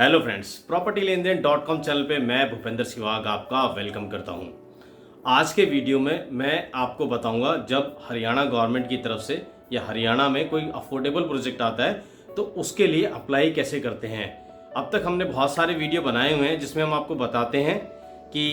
Hello friends, property लेन then .com channel पे मैं भूपेंद्र सिवाग आपका वेलकम करता हूं। आज के वीडियो में मैं आपको बताऊंगा जब हरियाणा गवर्नमेंट की तरफ से या हरियाणा में कोई अफोर्डेबल प्रोजेक्ट आता है तो उसके लिए अप्लाई कैसे करते हैं। अब तक हमने बहुत सारे वीडियो बनाए हुए हैं जिसमें हम आपको बताते हैं कि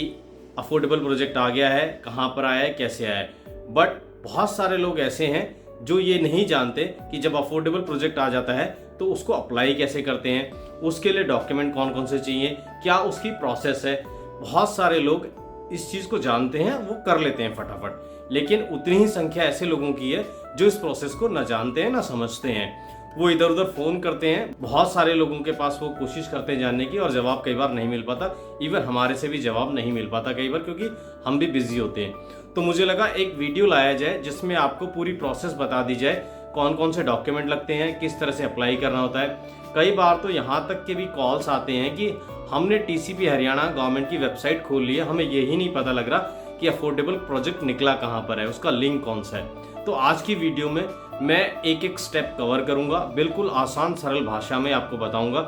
अफोर्डेबल प्रोजेक्ट आ गया है, कहाँ पर आया है, कैसे आया है। बट बहुत सारे लोग ऐसे हैं जो ये नहीं जानते कि जब अफोर्डेबल प्रोजेक्ट आ जाता है तो उसको अप्लाई कैसे करते हैं, उसके लिए डॉक्यूमेंट कौन कौन से चाहिए, क्या उसकी प्रोसेस है। बहुत सारे लोग इस चीज़ को जानते हैं, वो कर लेते हैं फटाफट, लेकिन उतनी ही संख्या ऐसे लोगों की है जो इस प्रोसेस को न जानते हैं ना समझते हैं। वो इधर उधर फ़ोन करते हैं, बहुत सारे लोगों के पास वो कोशिश करते हैं जानने की और जवाब कई बार नहीं मिल पाता। इवन हमारे से भी जवाब नहीं मिल पाता कई बार, क्योंकि हम भी बिजी होते हैं। तो मुझे लगा एक वीडियो लाया जाए जिसमें आपको पूरी प्रोसेस बता दी जाए, कौन कौन से डॉक्यूमेंट लगते हैं, किस तरह से अप्लाई करना होता है। कई बार तो यहाँ तक के भी कॉल्स आते हैं कि हमने टीसीपी हरियाणा गवर्नमेंट की वेबसाइट खोल ली है, हमें यही नहीं पता लग रहा कि अफोर्डेबल प्रोजेक्ट निकला कहाँ पर है, उसका लिंक कौन सा है। तो आज की वीडियो में मैं एक एक स्टेप कवर करूँगा, बिल्कुल आसान सरल भाषा में आपको बताऊँगा।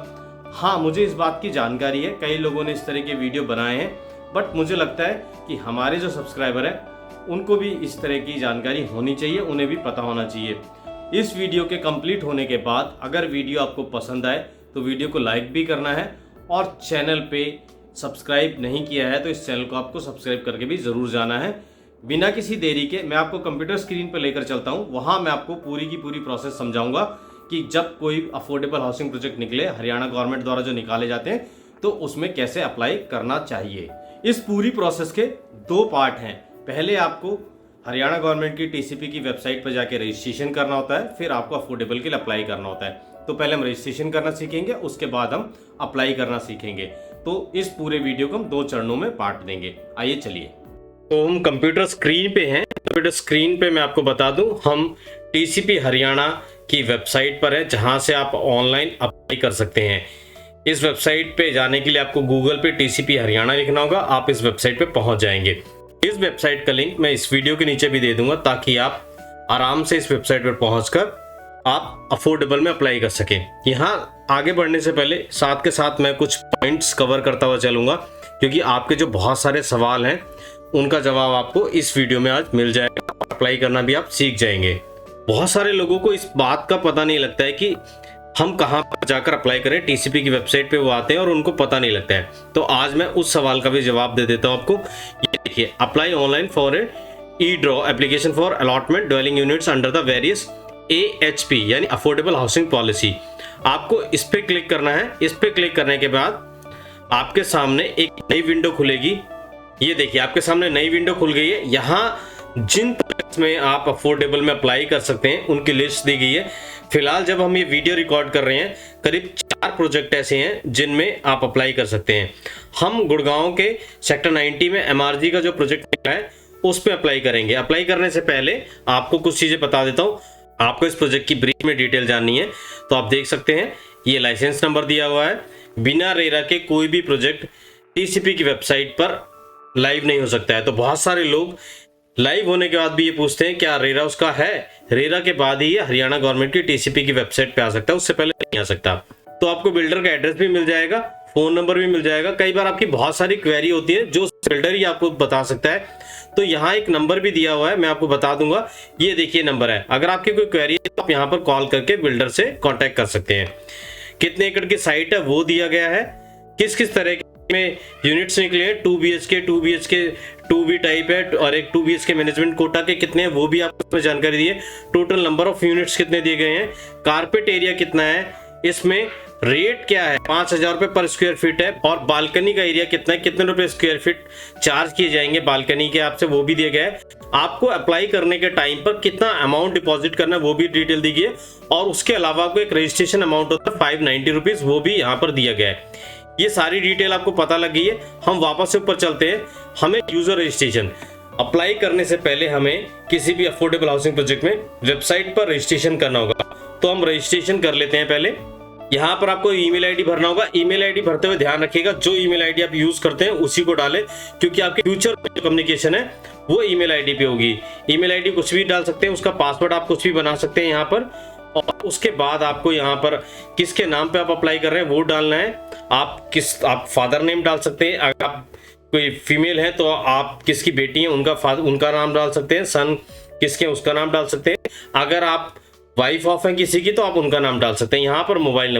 हाँ, मुझे इस बात की जानकारी है, कई लोगों ने इस तरह के वीडियो बनाए हैं, बट मुझे लगता है कि हमारे जो सब्सक्राइबर हैं उनको भी इस तरह की जानकारी होनी चाहिए, उन्हें भी पता होना चाहिए। इस वीडियो के कंप्लीट होने के बाद अगर वीडियो आपको पसंद आए तो वीडियो को लाइक भी करना है, और चैनल पे सब्सक्राइब नहीं किया है तो इस चैनल को आपको सब्सक्राइब करके भी ज़रूर जाना है। बिना किसी देरी के मैं आपको कंप्यूटर स्क्रीन पर लेकर चलता हूँ, वहाँ मैं आपको पूरी की पूरी प्रोसेस समझाऊंगा कि जब कोई अफोर्डेबल हाउसिंग प्रोजेक्ट निकले हरियाणा गवर्नमेंट द्वारा जो निकाले जाते हैं तो उसमें कैसे अप्लाई करना चाहिए। इस पूरी प्रोसेस के दो पार्ट हैं। पहले आपको हरियाणा गवर्नमेंट की टीसीपी की वेबसाइट पर जाके रजिस्ट्रेशन करना होता है, फिर आपको अफोर्डेबल के लिए अप्लाई करना होता है। तो पहले हम रजिस्ट्रेशन करना सीखेंगे, उसके बाद हम अप्लाई करना सीखेंगे। तो इस पूरे वीडियो को हम दो चरणों में बांट देंगे। आइए चलिए, तो हम कंप्यूटर स्क्रीन पे हैं। कंप्यूटर स्क्रीन पे मैं आपको बता दूं, हम टीसीपी हरियाणा की वेबसाइट पर है जहां से आप ऑनलाइन अप्लाई कर सकते हैं। इस वेबसाइट पे जाने के लिए आपको गूगल पे टीसीपी हरियाणा लिखना होगा, आप इस वेबसाइट पे पहुंच जाएंगे। इस वेबसाइट का लिंक मैं इस वीडियो के नीचे भी दे दूंगा ताकि आप आराम से इस वेबसाइट पर पहुंचकर आप अफोर्डेबल में अप्लाई कर सकें। यहाँ आगे बढ़ने से पहले साथ के साथ मैं कुछ पॉइंट्स कवर करता हुआ चलूंगा, क्योंकि आपके जो बहुत सारे सवाल हैं उनका जवाब आपको इस वीडियो में आज मिल जाएगा। अप्लाई करना भी आप सीख जाएंगे। बहुत सारे लोगों को इस बात का पता नहीं लगता है कि हम कहाँ पर जाकर अप्लाई करें। टीसीपी की वेबसाइट पे वो आते हैं और उनको पता नहीं लगता है। तो आज मैं उस सवाल का भी जवाब दे देता हूँ आपको। ये देखिए, apply online for E draw application for allotment dwelling units under the various AHP यानी अफोर्डेबल हाउसिंग पॉलिसी। आपको इस पे क्लिक करना है। इस पे क्लिक करने के बाद आपके सामने एक नई विंडो खुलेगी। ये देखिए, आपके सामने नई विंडो खुल गई है। यहाँ जिन प्रोजेक्ट्स में आप अफोर्डेबल में अप्लाई कर सकते हैं उनकी लिस्ट दी गई है। फिलहाल जब हम ये वीडियो रिकॉर्ड कर रहे हैं, करीब 4 प्रोजेक्ट ऐसे हैं जिनमें आप अप्लाई कर सकते हैं। हम गुड़गांव के सेक्टर 90 में MRG का जो प्रोजेक्ट निकला है उस पर अप्लाई करेंगे। अप्लाई करने से पहले आपको कुछ चीज़ें बता देता हूँ। आपको इस प्रोजेक्ट की ब्रीफ में डिटेल जाननी है तो आप देख सकते हैं, ये लाइसेंस नंबर दिया हुआ है। बिना रेरा के कोई भी प्रोजेक्ट टीसीपी की वेबसाइट पर लाइव नहीं हो सकता है। तो बहुत सारे लोग लाइव होने के बाद भी ये पूछते हैं क्या रेरा उसका है। रेरा के बाद ही ये हरियाणा गवर्नमेंट की टीसीपी की वेबसाइट पे आ सकता है, उससे पहले नहीं आ सकता। तो आपको बिल्डर का एड्रेस भी मिल जाएगा, फोन नंबर भी मिल जाएगा। कई बार आपकी बहुत सारी क्वेरी होती है जो बिल्डर ही आपको बता सकता है। तो यहाँ एक नंबर भी दिया हुआ है, मैं आपको बता दूंगा। ये देखिए नंबर है। अगर आपकी कोई क्वेरी है तो आप यहाँ पर कॉल करके बिल्डर से कांटेक्ट कर सकते हैं। कितने एकड़ की साइट है वो दिया गया है। किस किस तरह में यूनिट्स निकले हैं, 2 BHK 2 BHK 2B टाइप है, और एक 2 BHK मैनेजमेंट कोटा के कितने हैं वो भी आपको इसमें जानकारी दी है। टोटल नंबर ऑफ यूनिट्स कितने दिए गए हैं, कारपेट एरिया कितना है, इसमें रेट क्या है, 5,000 रुपये पर स्क्वायर फीट है, और बालकनी का एरिया कितना है, कितने रुपए स्क्वायर फीट चार्ज किए जाएंगे बालकनी के आपसे, वो भी दिया गया है। आपको अप्लाई करने के टाइम पर कितना अमाउंट डिपॉजिट करना है वो भी डिटेल दी गई है, और उसके अलावा आपको एक रजिस्ट्रेशन अमाउंट होता है 590 रुपीज, वो भी यहाँ पर दिया गया है। ये सारी डिटेल आपको पता लग गई है। हम वापस से ऊपर चलते हैं। हमें यूजर रजिस्ट्रेशन अप्लाई करने से पहले हमें किसी भी अफोर्डेबल हाउसिंग प्रोजेक्ट में वेबसाइट पर रजिस्ट्रेशन करना होगा। तो हम रजिस्ट्रेशन कर लेते हैं। पहले यहाँ पर आपको ईमेल आईडी भरना होगा। ईमेल आईडी भरते हुए ध्यान रखिएगा जो ईमेल आईडी आप यूज करते हैं उसी को डालें, क्योंकि आपके फ्यूचर में कम्युनिकेशन है वो ईमेल आईडी पे होगी। ईमेल आईडी कुछ भी डाल सकते हैं, उसका पासवर्ड आप कुछ भी बना सकते हैं यहाँ पर। और उसके बाद आपको यहाँ पर किसके नाम पे आप अप्लाई कर रहे हैं वो डालना है। आप फादर नेम डाल सकते हैं, अगर आप कोई फीमेल है तो आप किसकी बेटी है उनका नाम डाल सकते हैं, सन किसके उसका नाम डाल सकते हैं, अगर आप वाइफ ऑफ है किसी की तो आप उनका नाम डाल सकते हैं। यहाँ पर मोबाइल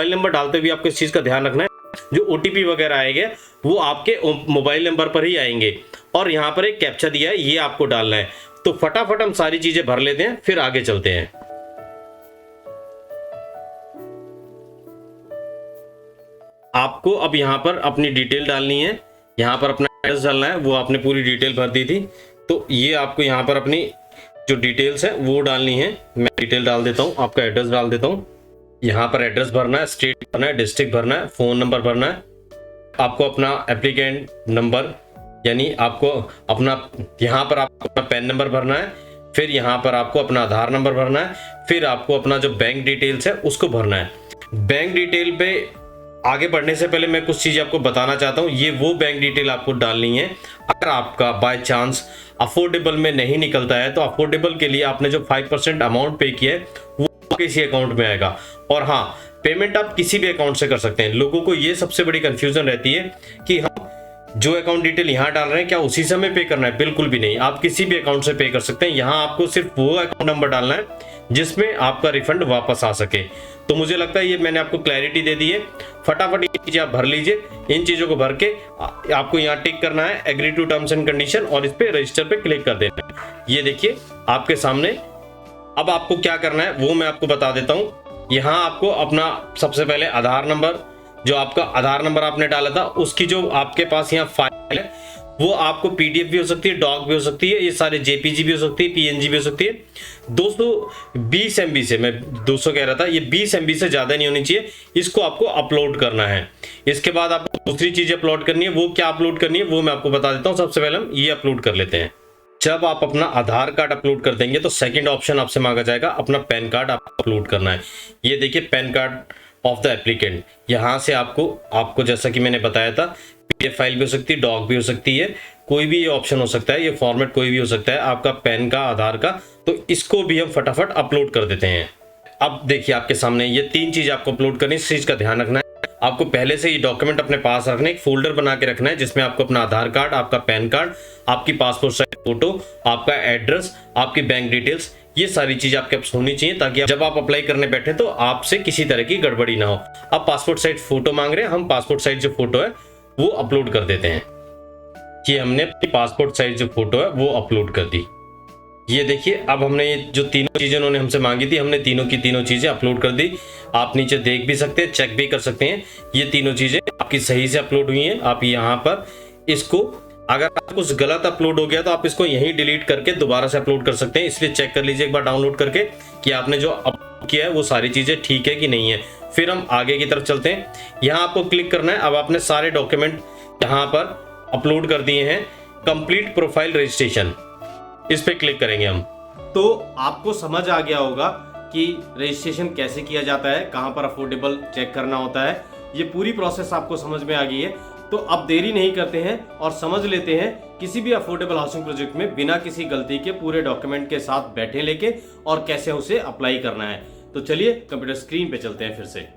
नंबर डालते हुए आपको इस चीज का ध्यान रखना है, जो OTP वगैरह आएंगे वो आपके मोबाइल नंबर पर ही आएंगे। और यहाँ पर एक कैप्चा दिया है, ये आपको डालना है। तो फटाफट हम सारी चीजें भर लेते हैं, फिर आगे चलते हैं। आपको अब यहाँ पर अपनी डिटेल डालनी है, यहाँ पर अपना एड्रेस डालना है, वो आपने पूरी डिटेल भर दी थी। तो ये आपको यहाँ पर अपनी जो डिटेल्स है वो डालनी है। मैं डिटेल डाल देता हूँ, आपका एड्रेस डाल देता हूँ। यहाँ पर एड्रेस भरना है, स्टेट भरना है, डिस्ट्रिक्ट भरना है, फोन नंबर भरना है, आपको अपना एप्लीकेंट नंबर यानी आपको अपना यहाँ पर आपको अपना पैन नंबर भरना है, फिर यहाँ पर आपको अपना आधार नंबर भरना है, फिर आपको अपना जो बैंक डिटेल्स है उसको भरना है। बैंक डिटेल पे आगे बढ़ने से पहले मैं कुछ चीज़ आपको बताना चाहता हूँ। ये वो बैंक डिटेल आपको डालनी है, अगर आपका बाय चांस अफोर्डेबल में नहीं निकलता है तो अफोर्डेबल के लिए आपने जो 5% अमाउंट पे किया है वो किसी अकाउंट में आएगा। और हाँ, पेमेंट आप किसी भी अकाउंट से कर सकते हैं। लोगों को ये सबसे बड़ी कंफ्यूजन रहती है कि हम जो अकाउंट डिटेल यहाँ डाल रहे हैं क्या उसी समय पे करना है, बिल्कुल भी नहीं, आप किसी भी अकाउंट से पे कर सकते हैं। यहाँ आपको सिर्फ वो अकाउंट नंबर डालना है जिसमें आपका रिफंड वापस आ सके। तो मुझे लगता है ये मैंने आपको क्लैरिटी दे दी है। फटाफट ये चीजें आप भर लीजिए। इन चीजों को भर के आपको यहाँ टिक करना है agree to terms and condition और इस पे रजिस्टर पे क्लिक कर देना है। ये देखिए आपके सामने। अब आपको क्या करना है वो मैं आपको बता देता हूँ। यहाँ आपको अपना सबसे पहले आधार नंबर, जो आपका आधार नंबर आपने डाला था उसकी जो आपके पास यहाँ फाइल है वो आपको PDF भी हो सकती है, डॉक भी हो सकती है, ये सारे JPG भी हो सकती है, PNG भी हो सकती है। 220 MB से, मैं 200 कह रहा था, ये 20 MB से ज़्यादा नहीं होनी चाहिए। इसको आपको अपलोड करना है। इसके बाद आपको दूसरी चीज़ अपलोड करनी है। वो क्या अपलोड करनी है वो मैं आपको बता देता हूँ। सबसे पहले हम ये अपलोड कर लेते हैं। जब आप अपना आधार कार्ड अपलोड कर देंगे तो सेकंड ऑप्शन आपसे मांगा जाएगा अपना पैन कार्ड आपको अपलोड करना है। ये देखिए pan card of the applicant. यहाँ से आपको जैसा कि मैंने बताया था PDF फाइल भी हो सकती है, डॉक भी हो सकती है, कोई भी ये ऑप्शन हो सकता है, ये फॉर्मेट कोई भी हो सकता है आपका पैन का, आधार का। तो इसको भी हम फटाफट अपलोड कर देते हैं। अब देखिए आपके सामने ये 3 चीज आपको अपलोड करनी है। इस चीज का ध्यान रखना है, आपको पहले से ये डॉक्यूमेंट अपने पास रखना है, एक फोल्डर बना के रखना है जिसमें आपको अपना आधार कार्ड, आपका पैन कार्ड, आपकी पासपोर्ट साइज फोटो, आपका एड्रेस, आपकी बैंक डिटेल्स, ये सारी चीज आपके पास होनी चाहिए ताकि जब आप अप्लाई करने बैठे तो आपसे किसी तरह की गड़बड़ी ना हो। आप पासपोर्ट साइज फोटो मांग रहे हैं, हम पासपोर्ट साइज जो फोटो है वो अपलोड कर देते हैं। ये हमने अपनी पासपोर्ट साइज जो फोटो है वो अपलोड कर दी। ये देखिए अब हमने ये जो तीनों चीजें उन्होंने हमसे मांगी थी, हमने तीनों की तीनों चीजें अपलोड कर दी। आप नीचे देख भी सकते हैं, चेक भी कर सकते हैं, ये तीनों चीजें आपकी सही से अपलोड हुई हैं। आप यहाँ पर इसको, अगर कुछ गलत अपलोड हो गया तो आप इसको यहीं डिलीट करके दोबारा से अपलोड कर सकते हैं। इसलिए चेक कर लीजिए एक बार डाउनलोड करके कि आपने जो अपलोड किया है वो सारी चीजें ठीक है कि नहीं है। फिर हम आगे की तरफ चलते हैं। यहाँ आपको क्लिक करना है। अब आपने सारे डॉक्यूमेंट यहाँ पर अपलोड कर दिए हैं। कंप्लीट प्रोफाइल रजिस्ट्रेशन, इस पे क्लिक करेंगे हम। तो आपको समझ आ गया होगा कि रजिस्ट्रेशन कैसे किया जाता है, कहां पर अफोर्डेबल चेक करना होता है। ये पूरी प्रोसेस आपको समझ में आ गई है। तो अब देरी नहीं करते हैं और समझ लेते हैं किसी भी अफोर्डेबल हाउसिंग प्रोजेक्ट में बिना किसी गलती के पूरे डॉक्यूमेंट के साथ बैठे लेके और कैसे उसे अप्लाई करना है। तो चलिए कंप्यूटर स्क्रीन पे चलते हैं। फिर से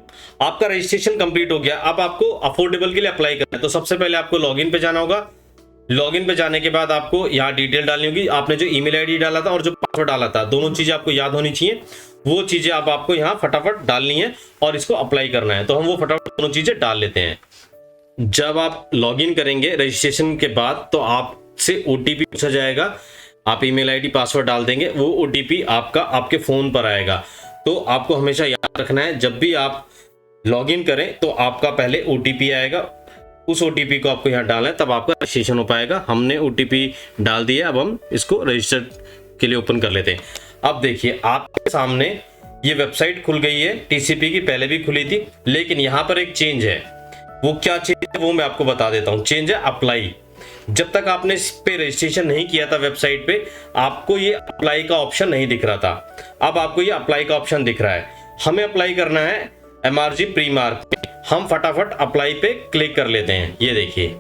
आपका रजिस्ट्रेशन कंप्लीट हो गया। अब आपको अफोर्डेबल के लिए अप्लाई करना है। तो सबसे पहले आपको लॉगिन पे जाना होगा। लॉगिन पे जाने के बाद आपको यहाँ डिटेल डालनी होगी। आपने जो ईमेल आईडी डाला था और जो पासवर्ड डाला था, दोनों चीजें आपको याद होनी चाहिए। वो चीजें अब आपको यहाँ फटाफट डालनी है और इसको अप्लाई करना है। तो हम वो फटाफट दोनों चीजें डाल लेते हैं। जब आप लॉगिन करेंगे रजिस्ट्रेशन के बाद तो आपसे OTP पूछा जाएगा। आप ईमेल आईडी पासवर्ड डाल देंगे, वो OTP आपका आपके फोन पर आएगा। तो आपको हमेशा याद रखना है जब भी आप लॉगिन करें तो आपका पहले OTP आएगा, उस OTP को आपको यहाँ डालना है, तब आपका रजिस्ट्रेशन हो पाएगा। हमने OTP डाल दिया। अब हम इसको रजिस्टर के लिए ओपन कर लेते हैं। अब देखिए आपके सामने ये वेबसाइट खुल गई है। TCP की पहले भी खुली थी, लेकिन यहाँ पर एक चेंज है। वो क्या चेंज है वो मैं आपको बता देता हूँ। चेंज है अप्लाई। जब तक आपने इस पे रजिस्ट्रेशन नहीं किया था वेबसाइट पे, आपको ये अप्लाई का ऑप्शन नहीं दिख रहा था। अब आपको ये अप्लाई का ऑप्शन दिख रहा है। हमें अप्लाई करना है MRG प्री मार्क पे। हम फटाफट अप्लाई पे क्लिक कर लेते हैं। ये देखिए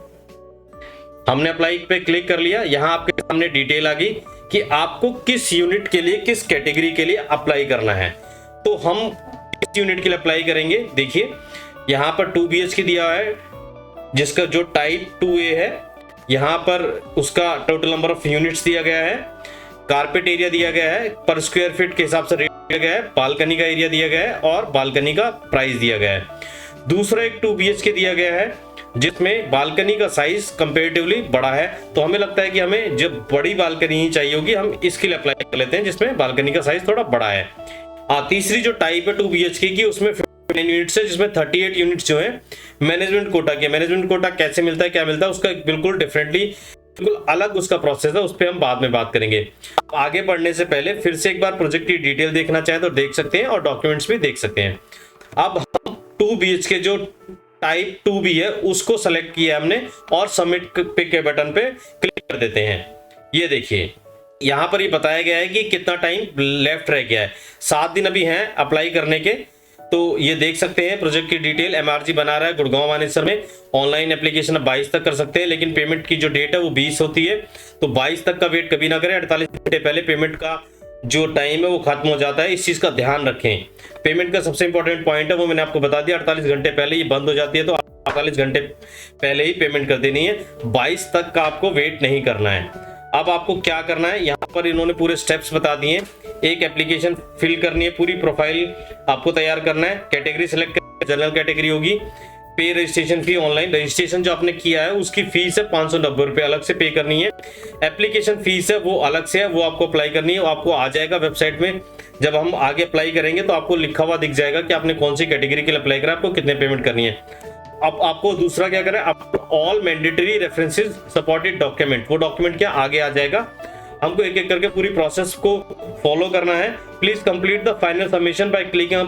हमने अप्लाई पे क्लिक कर लिया। यहाँ आपके सामने डिटेल आ गई कि आपको किस यूनिट के लिए, किस कैटेगरी के लिए अप्लाई करना है। तो हम किस यूनिट के लिए अप्लाई करेंगे, देखिए यहाँ पर 2 BHK दिया है जिसका जो टाइप 2A है, यहाँ पर उसका टोटल नंबर ऑफ यूनिट्स दिया गया है, कारपेट एरिया दिया गया है, पर स्क्वायर फीट के हिसाब से रेट दिया गया है, बालकनी का एरिया दिया गया है और बालकनी का प्राइस दिया गया है। दूसरा एक 2 BHK दिया गया है जिसमें बालकनी का साइज कंपेरेटिवली बड़ा है, तो हमें लगता है कि हमें जब बड़ी बालकनी ही चाहिए होगी, हम इसके लिए अप्लाई कर लेते हैं जिसमें बालकनी का साइज थोड़ा बड़ा है। तीसरी जो टाइप है 2 BHK की, उसमें 59 यूनिट्स है जिसमें 38 यूनिट्स जो है मैनेजमेंट कोटा के। मैनेजमेंट कोटा कैसे मिलता है, क्या मिलता है, उसका बिल्कुल डिफरेंटली, बिल्कुल अलग उसका प्रोसेस है, उस पर हम बाद में बात करेंगे। आगे बढ़ने से पहले फिर से एक बार प्रोजेक्ट की डिटेल देखना चाहें तो देख सकते हैं और डॉक्यूमेंट्स भी देख सकते हैं। अब हम 2 BHK जो टाइप 2B है उसको सेलेक्ट किया हमने और सबमिट के बटन पे क्लिक कर देते हैं। ये देखिए यहाँ पर ये बताया गया है कि कितना टाइम लेफ्ट रह गया है, 7 दिन अभी हैं अप्लाई करने के। तो ये देख सकते हैं प्रोजेक्ट की डिटेल, MRG बना रहा है गुड़गांव मानेसर में। ऑनलाइन एप्लीकेशन 22 तक कर सकते हैं, लेकिन पेमेंट की जो डेट है वो 20 होती है, तो 22 तक का वेट कभी ना करें। 48 घंटे पहले पेमेंट का जो टाइम है वो खत्म हो जाता है, इस चीज का ध्यान रखें। पेमेंट का सबसे इंपॉर्टेंट पॉइंट है वो मैंने आपको बता दिया, 48 घंटे पहले ये बंद हो जाती है, तो 48 घंटे पहले ही पेमेंट कर देनी है, 22 तक का आपको वेट नहीं करना है। अब आपको क्या करना है, यहाँ पर इन्होंने पूरे स्टेप्स बता दिए। एक एप्लीकेशन फिल करनी है, पूरी प्रोफाइल आपको तैयार करना है, कैटेगरी सेलेक्ट करनी है, जनरल कैटेगरी होगी, पे रजिस्ट्रेशन फी, ऑनलाइन रजिस्ट्रेशन जो आपने किया है उसकी फीस है 590 रुपये अलग से पे करनी है। एप्लीकेशन फीस है वो अलग से है, वो आपको अप्लाई करनी है, वो आपको आ जाएगा वेबसाइट में। जब हम आगे अप्लाई करेंगे तो आपको लिखा हुआ दिख जाएगा कि आपने कौन सी कैटेगरी के लिए अप्लाई करा, आपको कितने पेमेंट करनी है। अब आपको दूसरा क्या करना है, आप all mandatory references supported document, वो डॉक्यूमेंट क्या आगे आ जाएगा। हमको एक एक करके पूरी प्रोसेस को फॉलो करना है। Please complete the final submission by clicking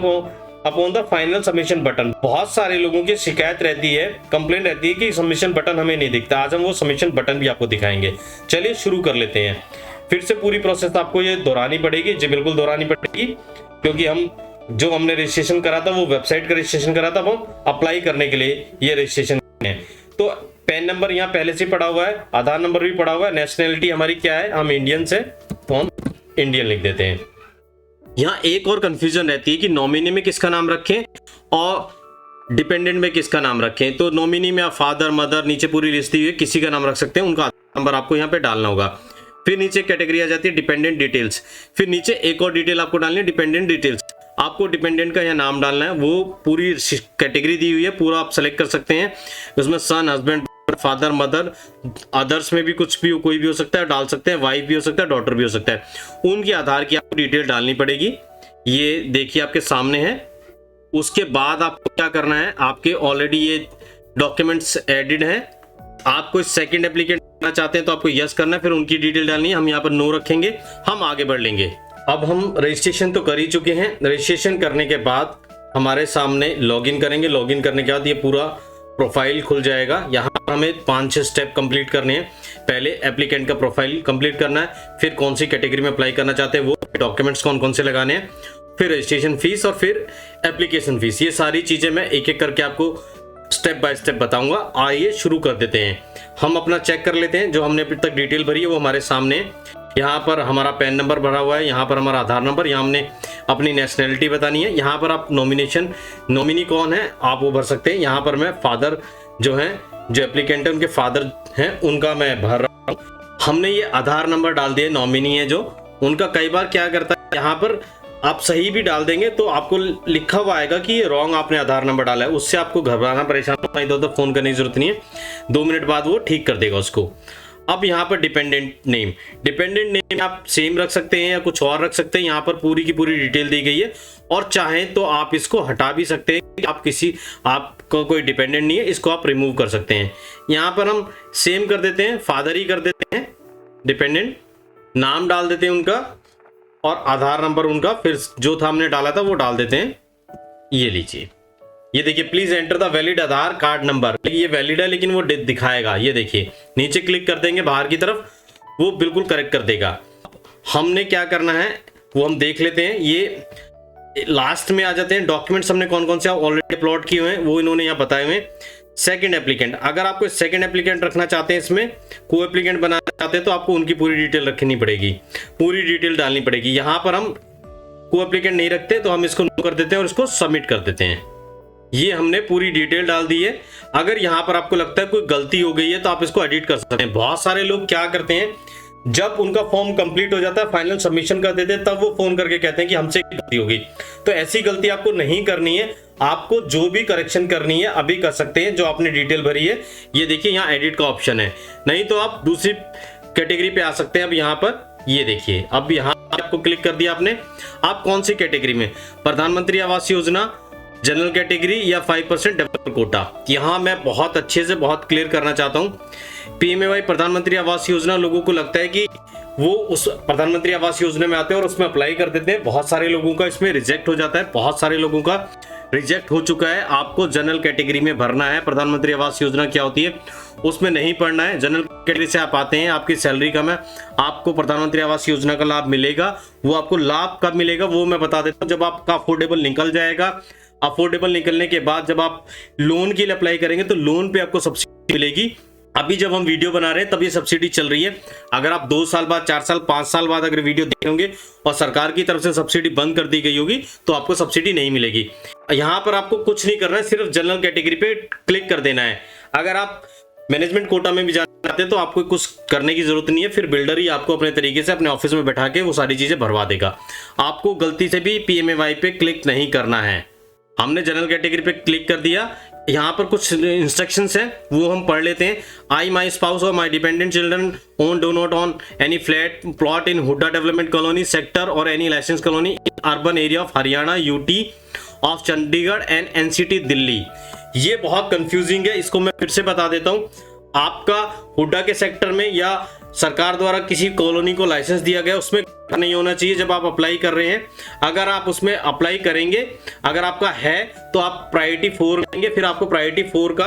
upon the final submission button. बहुत सारे लोगों की शिकायत रहती है, कंप्लेंट रहती है कि सबमिशन बटन हमें नहीं दिखता। आज हम वो सबमिशन बटन भी आपको दिखाएंगे। चलिए शुरू कर लेते हैं। फिर से पूरी प्रोसेस आपको ये दोहरानी पड़ेगी जी, बिल्कुल दोहरानी पड़ेगी, क्योंकि हम जो हमने रजिस्ट्रेशन करा था वो वेबसाइट का रजिस्ट्रेशन करा था, हम अप्लाई करने के लिए ये रजिस्ट्रेशन है। तो पैन नंबर यहाँ पहले से पड़ा हुआ है, आधार नंबर भी पड़ा हुआ है, नेशनैलिटी हमारी क्या है, हम इंडियन से, तो हम इंडियन लिख देते हैं। यहाँ एक और कंफ्यूजन रहती है कि नॉमिनी में किसका नाम रखें और डिपेंडेंट में किसका नाम रखें। तो नॉमिनी में आप फादर, मदर, नीचे पूरी लिस्ट दी हुई है, किसी का नाम रख सकते हैं, उनका आधार नंबर आपको यहाँ पे डालना होगा। फिर नीचे कैटेगरी आ जाती है डिपेंडेंट डिटेल्स, फिर नीचे एक और डिटेल आपको डालनी है डिपेंडेंट डिटेल्स। आपको डिपेंडेंट का यहाँ नाम डालना है, वो पूरी कैटेगरी दी हुई है, पूरा आप सेलेक्ट कर सकते हैं। उसमें सन, हस्बैंड, फादर, मदर, अदर्स में भी कुछ भी कोई भी हो सकता है, डाल सकते हैं, वाइफ भी हो सकता है, डॉटर भी हो सकता है। उनकी आधार की आपको डिटेल डालनी पड़ेगी। ये देखिए आपके सामने है। उसके बाद आपको क्या करना है, आपके ऑलरेडी ये डॉक्यूमेंट्स एडिड हैं, आप कोई सेकंड एप्लीकेंट करना चाहते हैं तो आपको यस करना है, फिर उनकी डिटेल डालनी है। हम यहाँ पर नो रखेंगे, हम आगे बढ़ लेंगे। अब हम रजिस्ट्रेशन तो कर ही चुके हैं। रजिस्ट्रेशन करने के बाद हमारे सामने लॉगिन करेंगे। लॉगिन करने के बाद ये पूरा प्रोफाइल खुल जाएगा। यहाँ पर हमें 5-6 स्टेप कंप्लीट करने हैं। पहले एप्लीकेंट का प्रोफाइल कंप्लीट करना है, फिर कौन सी कैटेगरी में अप्लाई करना चाहते हैं वो, डॉक्यूमेंट्स कौन कौन से लगाने हैं, फिर रजिस्ट्रेशन फीस और फिर एप्लीकेशन फीस। ये सारी चीजें मैं एक एक करके आपको स्टेप बाय स्टेप बताऊंगा। आइए शुरू कर देते हैं। हम अपना चेक कर लेते हैं, जो हमने अभी तक डिटेल भरी है वो हमारे सामने। यहाँ पर हमारा पैन नंबर भरा हुआ है, यहाँ पर हमारा आधार नंबर, यहाँ हमने अपनी नेशनैलिटी बतानी है। यहाँ पर आप नॉमिनी कौन है आप वो भर सकते हैं। यहाँ पर मैं फादर जो है, जो एप्लीकेंट है उनके फादर हैं, उनका मैं भर रहा हूँ। हमने ये आधार नंबर डाल दिया, नॉमिनी है जो उनका। कई बार क्या करता है, यहाँ पर आप सही भी डाल देंगे तो आपको लिखा हुआ आएगा कि ये रॉन्ग आपने आधार नंबर डाला है। उससे आपको घबराना, परेशान होना, इधर उधर फोन करने की जरूरत नहीं है, 2 मिनट बाद वो ठीक कर देगा उसको। अब यहाँ पर डिपेंडेंट नेम आप सेम रख सकते हैं या कुछ और रख सकते हैं। यहाँ पर पूरी की पूरी डिटेल दी गई है, और चाहें तो आप इसको हटा भी सकते हैं। आपको कोई डिपेंडेंट नहीं है, इसको आप रिमूव कर सकते हैं। यहाँ पर हम सेम कर देते हैं, फादर ही कर देते हैं, डिपेंडेंट नाम डाल देते हैं उनका और आधार नंबर उनका, फिर जो था हमने डाला था वो डाल देते हैं। ये लीजिए, ये देखिए, please enter the valid Aadhaar card number. ये वैलिड है लेकिन वो दिखाएगा, ये देखिए नीचे क्लिक कर देंगे बाहर की तरफ, वो बिल्कुल करेक्ट कर देगा। हमने क्या करना है वो हम देख लेते हैं। ये लास्ट में आ जाते हैं। डॉक्यूमेंट्स हमने कौन कौन से ऑलरेडी अपलोड किए हुए हैं वो इन्होंने यहाँ बताए हुए हैं। सेकंड एप्लीकेंट, अगर आपको सेकंड एप्लीकेंट रखना चाहते हैं, इसमें को एप्लीकेंट बनाना चाहते हैं तो आपको उनकी पूरी डिटेल रखनी पड़ेगी, पूरी डिटेल डालनी पड़ेगी। यहाँ पर हम को एप्लीकेंट नहीं रखते तो हम इसको नो कर देते हैं और इसको सबमिट कर देते हैं। ये हमने पूरी डिटेल डाल दी है। अगर यहाँ पर आपको लगता है कोई गलती हो गई है तो आप इसको एडिट कर सकते हैं। बहुत सारे लोग क्या करते हैं, जब उनका फॉर्म कंप्लीट हो जाता है, फाइनल सबमिशन कर देते हैं, तब वो फोन करके कहते हैं कि हमसे गलती हो गई। तो ऐसी गलती आपको नहीं करनी है। आपको जो भी करेक्शन करनी है अभी कर सकते हैं, जो आपने डिटेल भरी है। ये देखिए यहाँ एडिट का ऑप्शन है, नहीं तो आप दूसरी कैटेगरी पे आ सकते हैं। अब यहाँ पर ये देखिए, अब यहाँ आपको क्लिक कर दिया आपने। आप कौन सी कैटेगरी में, प्रधानमंत्री आवास योजना, जनरल कैटेगरी या 5% डेवलपर कोटा। यहाँ मैं बहुत अच्छे से बहुत क्लियर करना चाहता हूँ, पीएमएवाई प्रधानमंत्री आवास योजना, लोगों को लगता है कि वो उस प्रधानमंत्री आवास योजना में आते हैं और उसमें अप्लाई कर देते हैं। बहुत सारे लोगों का इसमें रिजेक्ट हो जाता है, बहुत सारे लोगों का रिजेक्ट हो चुका है। आपको जनरल कैटेगरी में भरना है। प्रधानमंत्री आवास योजना क्या होती है उसमें नहीं पढ़ना है। जनरल कैटेगरी से आप आते हैं, आपकी सैलरी कम है, आपको प्रधानमंत्री आवास योजना का लाभ मिलेगा। वो आपको लाभ कब मिलेगा वो मैं बता देता हूँ, जब आपका अफोर्डेबल निकल जाएगा। अफोर्डेबल निकलने के बाद जब आप लोन के लिए अप्लाई करेंगे तो लोन पे आपको सब्सिडी मिलेगी। अभी जब हम वीडियो बना रहे हैं तब ये सब्सिडी चल रही है। अगर आप 2 साल बाद, 4 साल, 5 साल बाद अगर वीडियो देखेंगे और सरकार की तरफ से सब्सिडी बंद कर दी गई होगी तो आपको सब्सिडी नहीं मिलेगी। यहाँ पर आपको कुछ नहीं करना है, सिर्फ जनरल कैटेगरी पे क्लिक कर देना है। अगर आप मैनेजमेंट कोटा में भी जाना चाहते हैं तो आपको कुछ करने की जरूरत नहीं है, फिर बिल्डर ही आपको अपने तरीके से अपने ऑफिस में बैठा के वो सारी चीजें भरवा देगा। आपको गलती से भी पीएमएवाई पे क्लिक नहीं करना है। हमने जनरल कैटेगरी पे क्लिक कर दिया। यहाँ पर कुछ इंस्ट्रक्शंस हैं वो हम पढ़ लेते हैं। आई, माई स्पाउस और my dependent children own do not own any flat plot in HUDA development colony sector और any licence colony in urban area of Haryana, UT of Chandigarh and NCT Delhi. ये बहुत कंफ्यूजिंग है, इसको मैं फिर से बता देता हूँ। आपका हुड्डा के सेक्टर में या सरकार द्वारा किसी कॉलोनी को लाइसेंस दिया गया उसमें नहीं होना चाहिए जब आप अप्लाई कर रहे हैं। अगर आप उसमें अप्लाई करेंगे, अगर आपका है तो आप प्रायोरिटी 4 लेंगे, फिर आपको प्रायोरिटी 4 का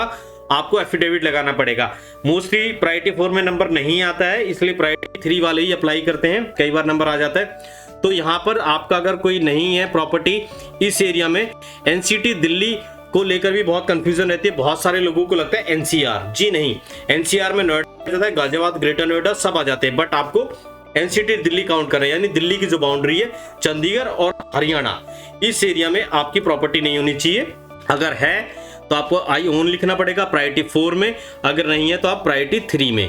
आपको एफिडेविट लगाना पड़ेगा। मोस्टली प्रायोरिटी 4 में नंबर नहीं आता है, इसलिए प्रायोरिटी 3 वाले ही अप्लाई करते हैं, कई बार नंबर आ जाता है। तो यहाँ पर आपका अगर कोई नहीं है प्रॉपर्टी इस एरिया में, एनसीटी दिल्ली को लेकर भी बहुत कंफ्यूजन रहती है। बहुत सारे लोगों को लगता है एनसीआर, जी नहीं, एनसीआर में नोएडा आ जाता है, गाजियाबाद, ग्रेटर नोएडा सब आ जाते हैं, बट आपको एनसीटी दिल्ली काउंट करना है, यानी दिल्ली की जो बाउंड्री है चंडीगढ़ और हरियाणा, इस एरिया में आपकी प्रॉपर्टी नहीं होनी चाहिए। अगर है तो आपको आई ओन लिखना पड़ेगा प्रायोरिटी 4 में, अगर नहीं है तो आप प्रायोरिटी 3 में।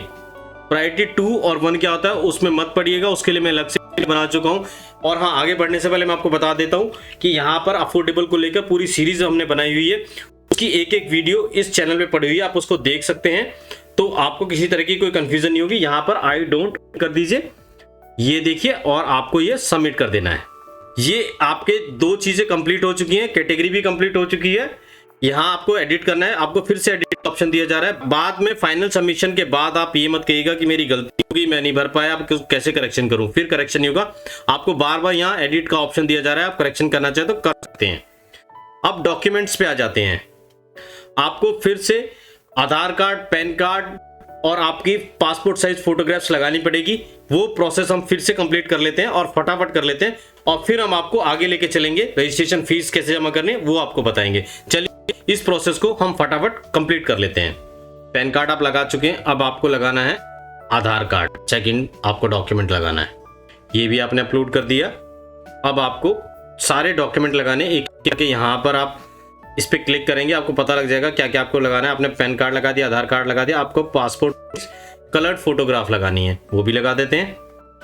प्रायोरिटी 2 और 1 क्या होता है उसमें मत पढ़िएगा, उसके लिए मैं अलग से बना चुका हूं। और हाँ, आगे बढ़ने से पहले मैं आपको बता देता हूं कि यहाँ पर अफोर्डेबल को लेकर पूरी सीरीज हमने बनाई हुई है, उसकी एक वीडियो इस चैनल पे पड़ी हुई है, आप उसको देख सकते हैं, तो आपको किसी तरह की कोई कंफ्यूजन नहीं होगी। यहाँ पर आई डोंट कर दीजिए, ये देखिए, और आपको ये सबमिट कर देना है। ये आपके 2 चीजें कंप्लीट हो चुकी हैं, कैटेगरी भी कंप्लीट हो चुकी है। यहाँ आपको एडिट करना है, आपको फिर से एडिट ऑप्शन दिया जा रहा है। बाद में फाइनल सबमिशन के बाद आप ये मत कहिएगा कि मेरी गलती होगी, मैं नहीं भर पाया, आप कैसे करेक्शन करूं, फिर करेक्शन नहीं होगा। आपको बार बार यहाँ एडिट का ऑप्शन दिया जा रहा है, आप करेक्शन करना चाहे तो कर सकते हैं। अब डॉक्यूमेंट्स पे आ जाते हैं। आपको फिर से आधार कार्ड, पैन कार्ड और आपकी पासपोर्ट साइज फोटोग्राफ्स लगानी पड़ेगी। वो प्रोसेस हम फिर से कंप्लीट कर लेते हैं और फटाफट कर लेते हैं, और फिर हम आपको आगे लेके चलेंगे। रजिस्ट्रेशन फीस कैसे जमा करनी है वो आपको बताएंगे। चलिए इस प्रोसेस को हम फटाफट कंप्लीट कर लेते हैं। पैन कार्ड आप लगा चुके हैं, अब आपको लगाना है आधार कार्ड, चेक इन आपको डॉक्यूमेंट लगाना है, ये भी आपने अपलोड कर दिया। अब आपको सारे डॉक्यूमेंट लगाने एक करके, यहाँ पर आप इस पे क्लिक करेंगे, आपको पता लग जाएगा क्या क्या आपको लगाना है। आपने पैन कार्ड लगा दिया, आधार कार्ड लगा दिया, आपको पासपोर्ट कलर्ड फोटोग्राफ लगानी है, वो भी लगा देते हैं।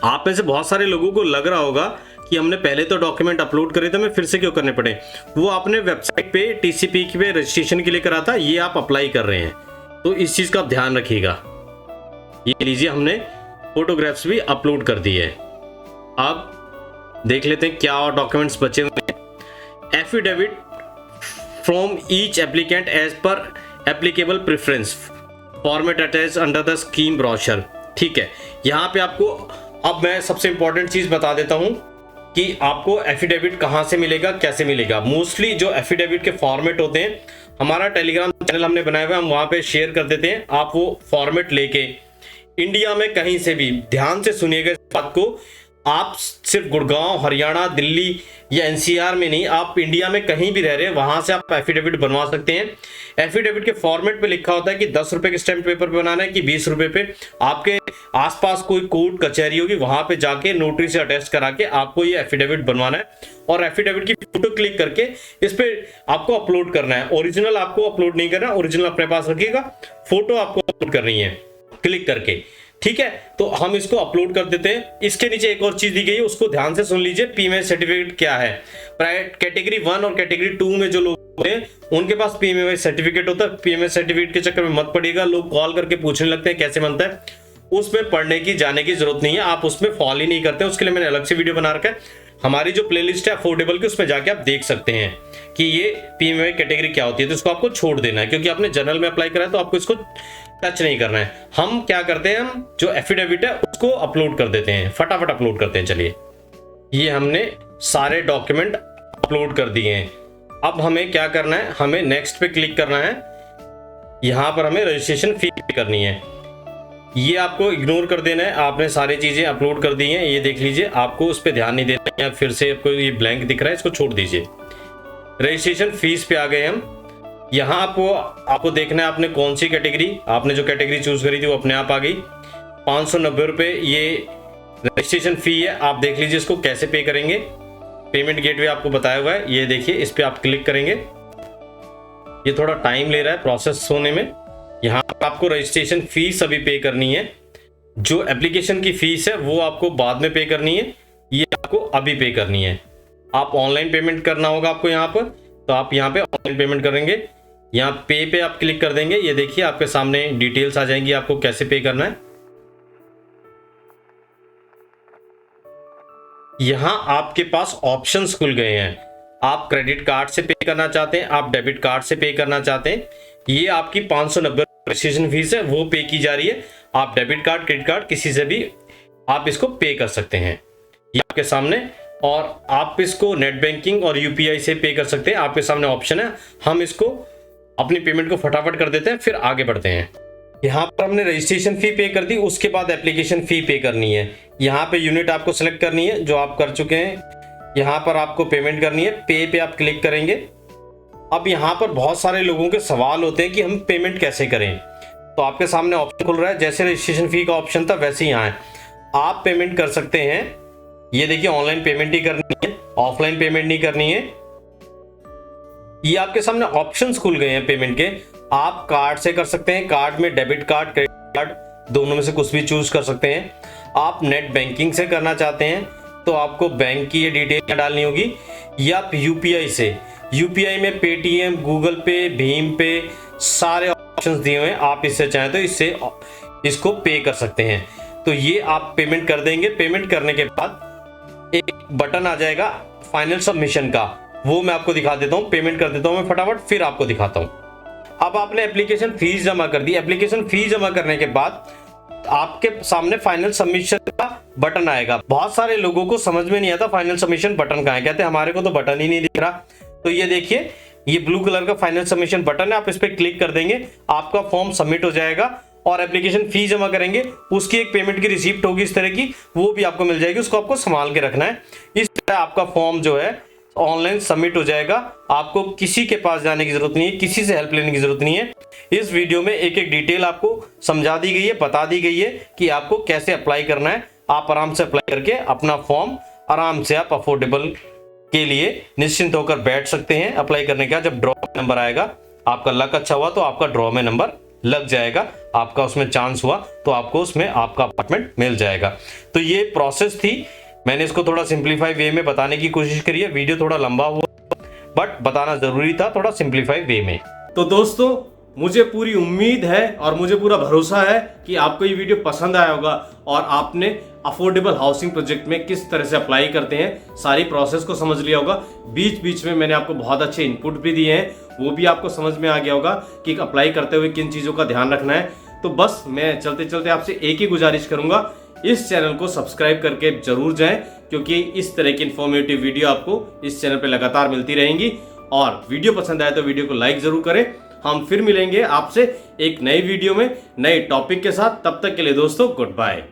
आप में से बहुत सारे लोगों को लग रहा होगा कि हमने पहले तो डॉक्यूमेंट अपलोड करे थे, हमें फिर से क्यों करने पड़े। वो आपने वेबसाइट पे टीसीपी पे रजिस्ट्रेशन के लिए करा था, ये आप अप्लाई कर रहे हैं, तो इस चीज का आप ध्यान रखिएगा। ये लीजिए, हमने फोटोग्राफ्स भी अपलोड कर दिए है। अब देख लेते हैं क्या और डॉक्यूमेंट्स बचे हुए हैं। Affidavit from each applicant as per applicable preference format attach under the scheme brochure. ठीक है, यहाँ पे आपको अब मैं सबसे इंपॉर्टेंट चीज बता देता हूं कि आपको एफिडेविट कहां से मिलेगा, कैसे मिलेगा। मोस्टली जो एफिडेविट के फॉर्मेट होते हैं, हमारा टेलीग्राम चैनल हमने बनाया हुआ है, हम वहां पे शेयर कर देते हैं। आप वो फॉर्मेट लेके इंडिया में कहीं से भी, ध्यान से सुनिएगा इस बात को, आप सिर्फ गुड़गांव, हरियाणा, दिल्ली या एनसीआर में नहीं, आप इंडिया में कहीं भी रह रहे हैं वहां से आप एफिडेविट बनवा सकते हैं। एफिडेविट के फॉर्मेट पे लिखा होता है कि 10 रुपए के स्टैम्प पेपर पे बनाना है कि 20 रुपए पे। आपके आसपास कोई कोर्ट कचहरी होगी, वहां पे जाके नोटरी से अटेस्ट करा के आपको ये एफिडेविट बनवाना है और एफिडेविट की फोटो क्लिक करके इस पे आपको अपलोड करना है। ओरिजिनल आपको अपलोड नहीं करना, ओरिजिनल अपने पास रखिएगा, फोटो आपको अपलोड करनी है क्लिक करके, ठीक है। तो हम इसको अपलोड कर देते हैं। इसके नीचे एक और चीज दी गई है, उसको ध्यान से सुन लीजिए। पीएमएस सर्टिफिकेट क्या है? कैटेगरी 1 और कैटेगरी 2 में जो लोग होते हैं उनके पास पीएमएस सर्टिफिकेट होता है। पीएमएस सर्टिफिकेट के चक्कर में मत पड़िएगा, लोग कॉल करके पूछने लगते हैं कैसे बनता है। उसमें पढ़ने की जाने की जरूरत नहीं है, आप उसमें फॉलो ही नहीं करते। उसके लिए मैंने अलग से वीडियो बना रखा है, हमारी जो प्लेलिस्ट है अफोर्डेबल की, उसमें जाके आप देख सकते हैं कि ये पीएमएस कैटेगरी क्या होती है। तो इसको आपको छोड़ देना है, क्योंकि आपने जनरल में अप्लाई करा है तो आपको इसको टच नहीं करना है। हम क्या करते हैं, हम जो एफिडेविट है उसको अपलोड कर देते हैं, फटाफट अपलोड करते हैं। चलिए, ये हमने सारे डॉक्यूमेंट अपलोड कर दिए हैं। अब हमें क्या करना है, हमें नेक्स्ट पे क्लिक करना है। यहां पर हमें रजिस्ट्रेशन फी पे करनी है, ये आपको इग्नोर कर देना है। आपने सारी चीजें अपलोड कर दी हैं, ये देख लीजिए, आपको उस पर ध्यान नहीं देना है। फिर से आपको ये ब्लैंक दिख रहा है, इसको छोड़ दीजिए। रजिस्ट्रेशन फीस पे आ गए हम। यहाँ आपको देखना है आपने कौन सी कैटेगरी, आपने जो कैटेगरी चूज करी थी वो अपने आप आ गई। 590 रुपये ये रजिस्ट्रेशन फी है। आप देख लीजिए इसको कैसे पे करेंगे। पेमेंट गेटवे आपको बताया हुआ है, ये देखिए, इस पे आप क्लिक करेंगे। ये थोड़ा टाइम ले रहा है प्रोसेस होने में। यहाँ पर आपको रजिस्ट्रेशन फीस अभी पे करनी है, जो एप्लीकेशन की फीस है वो आपको बाद में पे करनी है, ये आपको अभी पे करनी है। आप ऑनलाइन पेमेंट करना होगा आपको यहाँ पर, तो आप यहाँ पे ऑनलाइन पेमेंट करेंगे। यहाँ पे आप क्लिक कर देंगे, ये देखिए आपके सामने डिटेल्स आ जाएंगी आपको कैसे पे करना है। यहाँ आपके पास ऑप्शंस खुल गए हैं। आप क्रेडिट कार्ड से पे करना चाहते हैं, आप डेबिट कार्ड से पे करना चाहते हैं। ये आपकी 590 रजिस्ट्रेशन फीस है, वो पे की जा रही है। आप डेबिट कार्ड, क्रेडिट कार्ड किसी से भी आप इसको पे कर सकते हैं, ये आपके सामने। और आप इसको नेट बैंकिंग और यूपीआई से पे कर सकते हैं, आपके सामने ऑप्शन है। हम इसको अपनी पेमेंट को फटाफट कर देते हैं, फिर आगे बढ़ते हैं। यहाँ पर हमने रजिस्ट्रेशन फी पे कर दी, उसके बाद एप्लीकेशन फी पे करनी है। यहाँ पे यूनिट आपको सेलेक्ट करनी है, जो आप कर चुके हैं। यहाँ पर आपको पेमेंट करनी है, पे आप क्लिक करेंगे। अब यहाँ पर बहुत सारे लोगों के सवाल होते हैं कि हम पेमेंट कैसे करें, तो आपके सामने ऑप्शन खुल रहा है। जैसे रजिस्ट्रेशन फी का ऑप्शन था वैसे ही यहाँ है, आप पेमेंट कर सकते हैं। ये देखिए, ऑनलाइन पेमेंट ही करनी है, ऑफलाइन पेमेंट नहीं करनी है। ये आपके सामने ऑप्शंस खुल गए हैं पेमेंट के। आप कार्ड से कर सकते हैं, कार्ड में डेबिट कार्ड, क्रेडिट कार्ड, दोनों में से कुछ भी चूज कर सकते हैं। आप नेट बैंकिंग से करना चाहते हैं तो आपको बैंक की ये डिटेल डालनी होगी, या आप यूपीआई से। यूपीआई में पेटीएम, गूगल पे, भीम पे, सारे ऑप्शंस दिए हुए हैं। आप इससे चाहें तो इसको पे कर सकते हैं। तो ये आप पेमेंट कर देंगे। पेमेंट करने के बाद एक बटन आ जाएगा फाइनल सबमिशन का, वो मैं आपको दिखा देता हूँ। पेमेंट कर देता हूँ मैं फटाफट, फिर आपको दिखाता हूँ। अब आपने एप्लीकेशन फीस जमा कर दी। एप्लीकेशन फीस जमा करने के बाद आपके सामने फाइनल सबमिशन का बटन आएगा। बहुत सारे लोगों को समझ में नहीं आता फाइनल सबमिशन बटन कहाँ है, कहते हैं हमारे को तो बटन ही नहीं दिख रहा। तो ये देखिए, ये ब्लू कलर का फाइनल सबमिशन बटन है, आप इस पर क्लिक कर देंगे, आपका फॉर्म सबमिट हो जाएगा। और एप्लीकेशन फी जमा करेंगे, उसकी एक पेमेंट की रिसीप्ट होगी इस तरह की, वो भी आपको मिल जाएगी। उसको आपको संभाल के रखना है। इस तरह आपका फॉर्म जो है ऑनलाइन सबमिट हो जाएगा। आपको किसी के पास जाने की जरूरत नहीं है, किसी से हेल्प लेने की जरूरत नहीं है। इस वीडियो में एक एक डिटेल आपको समझा दी गई है, बता दी गई है कि आपको कैसे अप्लाई करना है। आप आराम से अप्लाई करके अपना फॉर्म आराम से आप अफोर्डेबल के लिए निश्चिंत होकर बैठ सकते हैं। अप्लाई करने का जब ड्रॉ नंबर आएगा, आपका लक अच्छा हुआ तो आपका ड्रॉ में नंबर लग जाएगा, आपका उसमें चांस हुआ तो आपको उसमें आपका अपार्टमेंट मिल जाएगा। तो ये प्रोसेस थी, मैंने इसको थोड़ा सिंप्लीफाई वे में बताने की कोशिश करी है। वीडियो थोड़ा लंबा हुआ, बट बताना जरूरी था थोड़ा सिंप्लीफाई वे में। तो दोस्तों, मुझे पूरी उम्मीद है और मुझे पूरा भरोसा है कि आपको ये वीडियो पसंद आया होगा और आपने अफोर्डेबल हाउसिंग प्रोजेक्ट में किस तरह से अप्लाई करते हैं सारी प्रोसेस को समझ लिया होगा। बीच बीच में मैंने आपको बहुत अच्छे इनपुट भी दिए हैं, वो भी आपको समझ में आ गया होगा कि अप्लाई करते हुए किन चीज़ों का ध्यान रखना है। तो बस मैं चलते चलते आपसे एक ही गुजारिश करूंगा, इस चैनल को सब्सक्राइब करके जरूर जाएं, क्योंकि इस तरह की इन्फॉर्मेटिव वीडियो आपको इस चैनल पे लगातार मिलती रहेंगी। और वीडियो पसंद आए तो वीडियो को लाइक जरूर करें। हम फिर मिलेंगे आपसे एक नई वीडियो में नए टॉपिक के साथ। तब तक के लिए दोस्तों, गुड बाय।